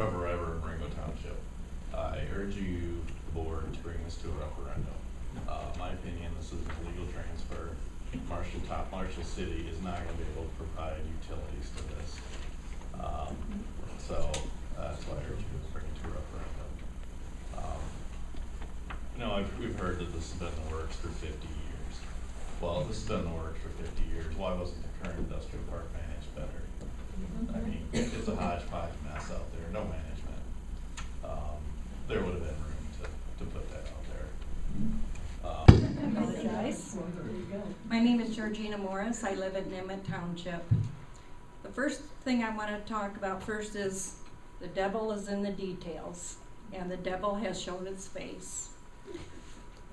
Trevor Ever in Ringo Township. I urge you, the board, to bring this to a referendum. My opinion, this is an illegal transfer. Marshall City is not going to be able to provide utilities to this. So that's why I urge you to bring it to a referendum. We've heard that this has been in the works for 50 years. Well, this has been in the works for 50 years. Why wasn't the current industrial park managed better? I mean, it's a hodgepodge mess out there, no management. There would have been room to put that out there. I apologize. My name is Georgina Morris. I live in Emmett Township. The first thing I want to talk about first is the devil is in the details, and the devil has shown its face.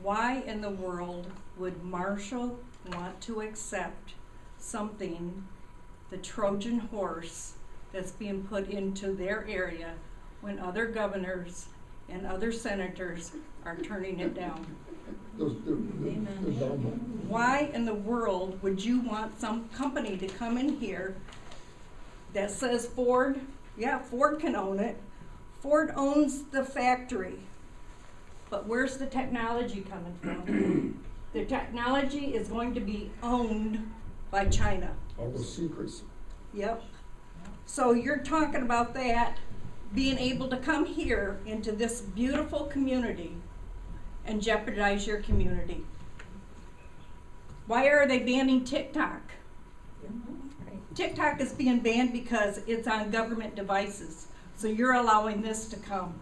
Why in the world would Marshall want to accept something, the Trojan horse, that's being put into their area when other governors and other senators are turning it down? Why in the world would you want some company to come in here that says Ford, yeah, Ford can own it. Ford owns the factory. But where's the technology coming from? The technology is going to be owned by China. All the secrets. Yep. So you're talking about that being able to come here into this beautiful community and jeopardize your community. Why are they banning TikTok? TikTok is being banned because it's on government devices. So you're allowing this to come.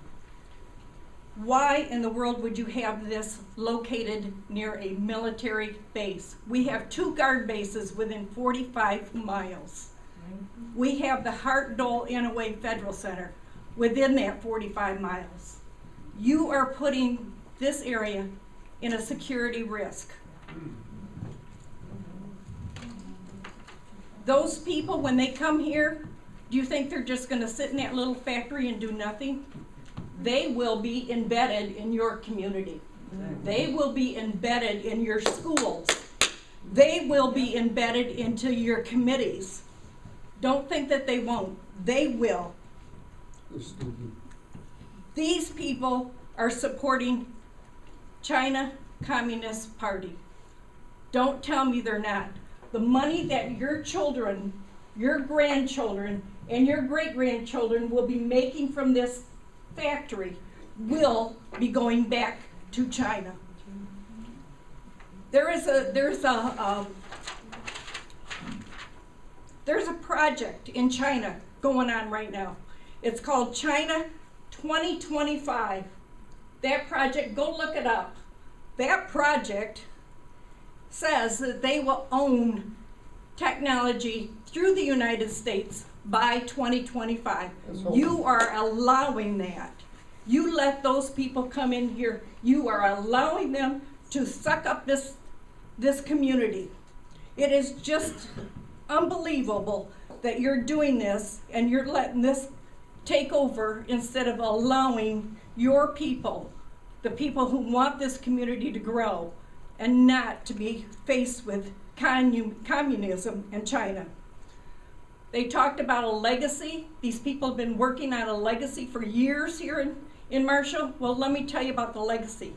Why in the world would you have this located near a military base? We have 2 guard bases within 45 miles. We have the Hart Dole Inouye Federal Center within that 45 miles. You are putting this area in a security risk. Those people, when they come here, do you think they're just going to sit in that little factory and do nothing? They will be embedded in your community. They will be embedded in your schools. They will be embedded into your committees. Don't think that they won't. They will. These people are supporting China Communist Party. Don't tell me they're not. The money that your children, your grandchildren, and your great-grandchildren will be making from this factory will be going back to China. There's a project in China going on right now. It's called China 2025. That project, go look it up. That project says that they will own technology through the United States by 2025. You are allowing that. You let those people come in here. You are allowing them to suck up this community. It is just unbelievable that you're doing this and you're letting this take over instead of allowing your people, the people who want this community to grow and not to be faced with communism and China. They talked about a legacy. These people have been working on a legacy for years here in Marshall. Well, let me tell you about the legacy.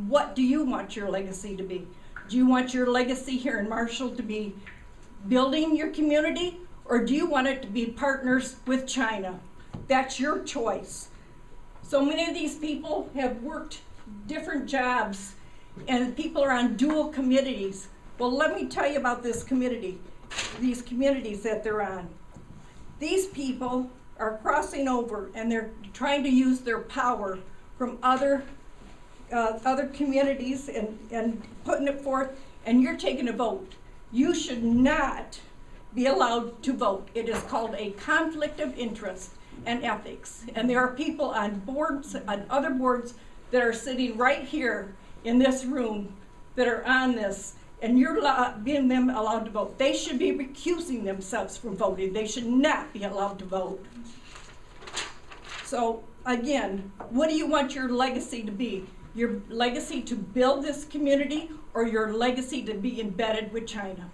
What do you want your legacy to be? Do you want your legacy here in Marshall to be building your community, or do you want it to be partners with China? That's your choice. So many of these people have worked different jobs, and people are on dual committees. Well, let me tell you about this community, these communities that they're on. These people are crossing over and they're trying to use their power from other communities and putting it forth, and you're taking a vote. You should not be allowed to vote. It is called a conflict of interest and ethics. And there are people on boards, on other boards, that are sitting right here in this room that are on this, and you're being them allowed to vote. They should be recusing themselves from voting. They should not be allowed to vote. So again, what do you want your legacy to be? Your legacy to build this community, or your legacy to be embedded with China?